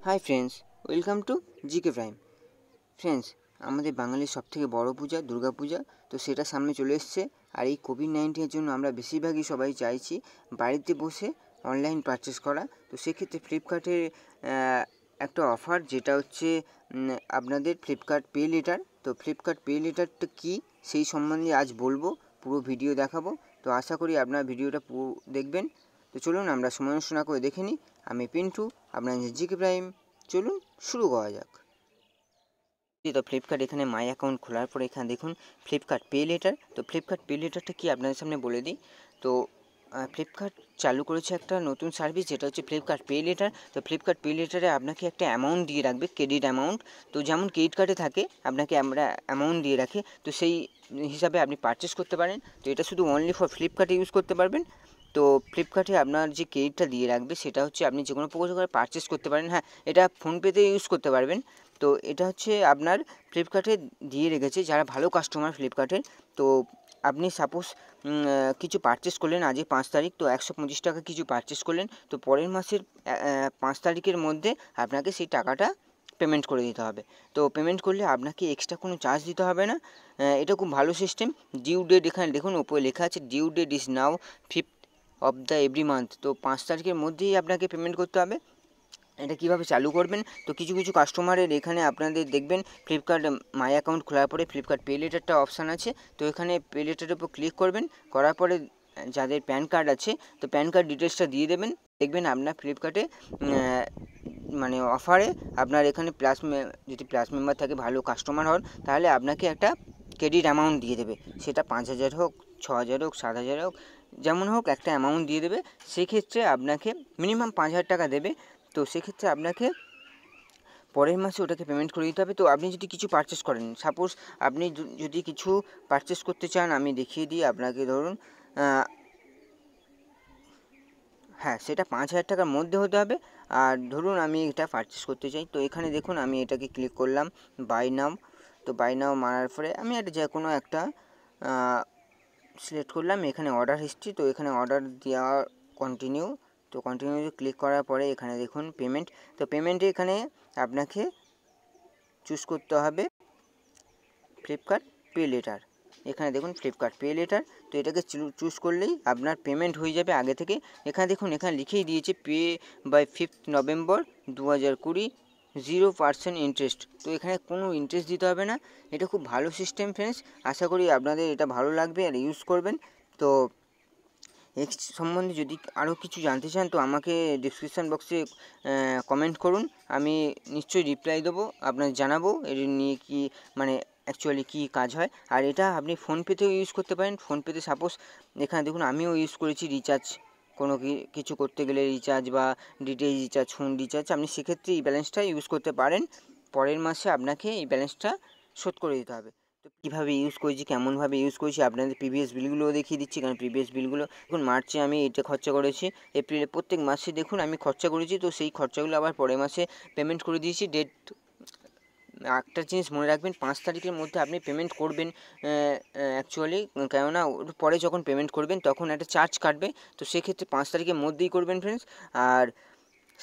Hi friends, welcome to GK prime. Friends, আমাদের বাঙালির সবথেকে বড় পূজা দুর্গা পূজা, তো সেটা সামনে চলে এসছে। আর এই কোভিড-19-এর জন্য আমরা বেশিরভাগই সবাই চাইছি বাড়িতে বসে অনলাইন পারচেস করা। তো সেক্ষেত্রে ফ্লিপকার্টের একটা অফার, যেটা হচ্ছে আপনাদের ফ্লিপকার্ট পে লেটার। তো ফ্লিপকার্ট পে লেটারটা কী সেই সম্বন্ধে আজ বলবো, পুরো ভিডিও দেখাবো। তো আশা করি আপনার ভিডিওটা পুরো দেখবেন। তো চলুন আমরা সময় নষ্ট না করে দেখে নিই। আমি পিন্টু, আপনাদের জিকে প্রাইম। চলুন শুরু করা যাক। তো ফ্লিপকার্ট এখানে মাই অ্যাকাউন্ট খোলার পরে এখানে দেখুন ফ্লিপকার্ট পে লেটার। তো ফ্লিপকার্ট পে লেটারটা কি আপনাদের সামনে বলে দিই। তো ফ্লিপকার্ট চালু করেছে একটা নতুন সার্ভিস, যেটা হচ্ছে ফ্লিপকার্ট পে লেটার। তো ফ্লিপকার্ট পে লেটারে আপনাকে একটা অ্যামাউন্ট দিয়ে রাখবে, ক্রেডিট অ্যামাউন্ট। তো যেমন ক্রেডিট কার্ডে থাকে আপনাকে আমরা অ্যামাউন্ট দিয়ে রাখে, তো সেই হিসাবে আপনি পারচেস করতে পারেন। তো এটা শুধু অনলি ফর ফ্লিপকার্টে ইউজ করতে পারবেন। তো ফ্লিপকার্টে আপনার যে ক্রেডিটটা দিয়ে রাখবে সেটা হচ্ছে আপনি যে কোনো প্রকার পারচেস করতে পারেন। হ্যাঁ, এটা ফোনপেতে ইউজ করতে পারবেন। তো এটা হচ্ছে আপনার ফ্লিপকার্টে দিয়ে রেখেছে যারা ভালো কাস্টমার ফ্লিপকার্টের। তো আপনি সাপোজ কিছু পারচেস করলেন আজকে 5 তারিখ, তো 125 টাকা কিছু পারচেস করলেন, তো পরের মাসের 5 তারিখের মধ্যে আপনাকে সেই টাকাটা পেমেন্ট করে দিতে হবে। তো পেমেন্ট করলে আপনাকে এক্সট্রা কোনো চার্জ দিতে হবে না। এটা খুব ভালো সিস্টেম। ডিউ ডেট এখানে দেখুন উপরে লেখা আছে, due date is now 5th of the every month. তো 5 তারিখের মধ্যেই আপনাকে পেমেন্ট করতে হবে। এটা কীভাবে চালু করবেন, তো কিছু কিছু কাস্টমারের এখানে আপনাদের দেখবেন ফ্লিপকার্ট মাই অ্যাকাউন্ট খোলার পরে ফ্লিপকার্ট পে লেটারটা অপশান আছে। তো এখানে পে লেটারের উপর ক্লিক করবেন, করার পরে যাদের প্যান কার্ড আছে তো প্যান কার্ড ডিটেলসটা দিয়ে দেবেন। দেখবেন আপনার ফ্লিপকার্টে মানে অফারে আপনার এখানে যদি প্লাস মেম্বার থাকে, ভালো কাস্টমার হন, তাহলে আপনাকে একটা ক্রেডিট অ্যামাউন্ট দিয়ে দেবে। সেটা 5,000 হোক, 6,000 হোক, 7,000 হোক, যেমন হোক একটা অ্যামাউন্ট দিয়ে দেবে। সেক্ষেত্রে আপনাকে মিনিমাম 5,000 টাকা দেবে। তো সেক্ষেত্রে আপনাকে পরের মাসে ওটাকে পেমেন্ট করে দিতে হবে। তো আপনি যদি কিছু পারচেস করেন, সাপোজ আপনি যদি কিছু পারচেস করতে চান, আমি দেখিয়ে দিই আপনাকে। ধরুন হ্যাঁ, সেটা 5,000 টাকার মধ্যে হতে হবে। আর ধরুন আমি এটা পারচেস করতে চাই, তো এখানে দেখুন আমি এটাকে ক্লিক করলাম বাই নাও। তো বাই নাও মারার পরে আমি একটা যে কোনো একটা সিলেক্ট করলাম। এখানে অর্ডার হিস্ট্রি, তো এখানে অর্ডার দেওয়া কন্টিনিউ। তো কন্টিনিউতে ক্লিক করার পরে এখানে দেখুন পেমেন্ট। তো পেমেন্টে এখানে আপনাকে চুজ করতে হবে ফ্লিপকার্ট পে লেটার। এখানে দেখুন ফ্লিপকার্ট পে লেটার। তো এটাকে চুজ করলেই আপনার পেমেন্ট হয়ে যাবে আগে থেকে। এখানে দেখুন এখানে লিখেই দিয়েছে pay by 5th November 2020, 0% interest. তো এখানে কোনো ইন্টারেস্ট দিতে হবে না। এটা খুব ভালো সিস্টেম ফ্রেন্ডস। আশা করি আপনাদের এটা ভালো লাগবে আর ইউজ করবেন। তো এর সম্বন্ধে যদি আরও কিছু জানতে চান তো আমাকে ডিসক্রিপশান বক্সে কমেন্ট করুন, আমি নিশ্চয়ই রিপ্লাই দেবো, আপনাকে জানাবো এর নিয়ে কি মানে অ্যাকচুয়ালি কী কাজ হয়। আর এটা আপনি ফোনপেতেও ইউজ করতে পারেন। ফোনপেতে সাপোজ এখানে দেখুন আমিও ইউজ করেছি রিচার্জ, কোনো কিছু করতে গেলে রিচার্জ বা ডিটিএইচ রিচার্জ, ফোন রিচার্জ, আপনি সেক্ষেত্রে এই ব্যালেন্সটা ইউজ করতে পারেন। পরের মাসে আপনাকে এই ব্যালেন্সটা শোধ করে দিতে হবে। তো কীভাবে ইউজ করেছি, কেমনভাবে ইউজ করেছি আপনাদের প্রিভিয়াস বিলগুলোও দেখিয়ে দিচ্ছি। কারণ প্রিভিয়াস বিলগুলো দেখুন মার্চে আমি এটা খরচা করেছি, এপ্রিলে প্রত্যেক মাসে দেখুন আমি খরচা করেছি। তো সেই খরচাগুলো আবার পরের মাসে পেমেন্ট করে দিয়েছি। ডেট একটা জিনিস মনে রাখবেন, 5 তারিখের মধ্যে আপনি পেমেন্ট করবেন অ্যাকচুয়ালি, কেননা পরে যখন পেমেন্ট করবেন তখন একটা চার্জ কাটবে। তো সেক্ষেত্রে 5 তারিখের মধ্যেই করবেন ফ্রেন্ডস। আর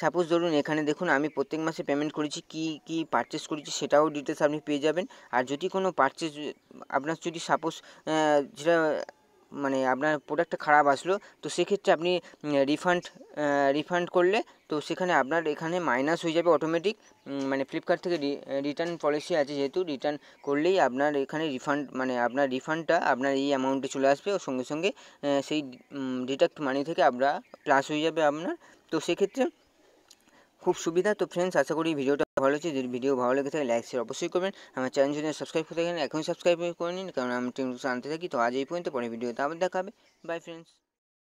সাপোজ ধরুন এখানে দেখুন আমি প্রত্যেক মাসে পেমেন্ট করেছি, কী পারচেস করেছি সেটাও ডিটেলস আপনি পেয়ে যাবেন। আর যদি কোনো পারচেস আপনার যদি সাপোজ যেটা মানে আপনার প্রোডাক্টটা খারাপ আসলো, তো সেক্ষেত্রে আপনি রিফান্ড করলে তো সেখানে আপনার এখানে মাইনাস হয়ে যাবে অটোমেটিক। মানে ফ্লিপকার্ট থেকে রিটার্ন পলিসি আছে, যেহেতু রিটার্ন করলেই আপনার এখানে রিফান্ড মানে আপনার রিফান্ডটা আপনার এই অ্যামাউন্টে চলে আসবে, ও সঙ্গে সঙ্গে সেই ডিডাক্ট মানি থেকে আপনার প্লাস হয়ে যাবে আপনার। তো সেক্ষেত্রে খুব সুবিধা। তো ফ্রেন্ডস, আশা করি ভিডিওটা ভালো হচ্ছে। যদি ভিডিও ভালো লেগে থাকে লাইক শেয়ার অবশ্যই করবেন। আমার চ্যানেল যদি সাবস্ক্রাইব করতে থাকেন এখনই সাবস্ক্রাইব করে নিন, কারণ আমি টিম আনতে থাকি। তো আজ এই পর্যন্ত, পরে ভিডিওতে আবার দেখা হবে। By friends.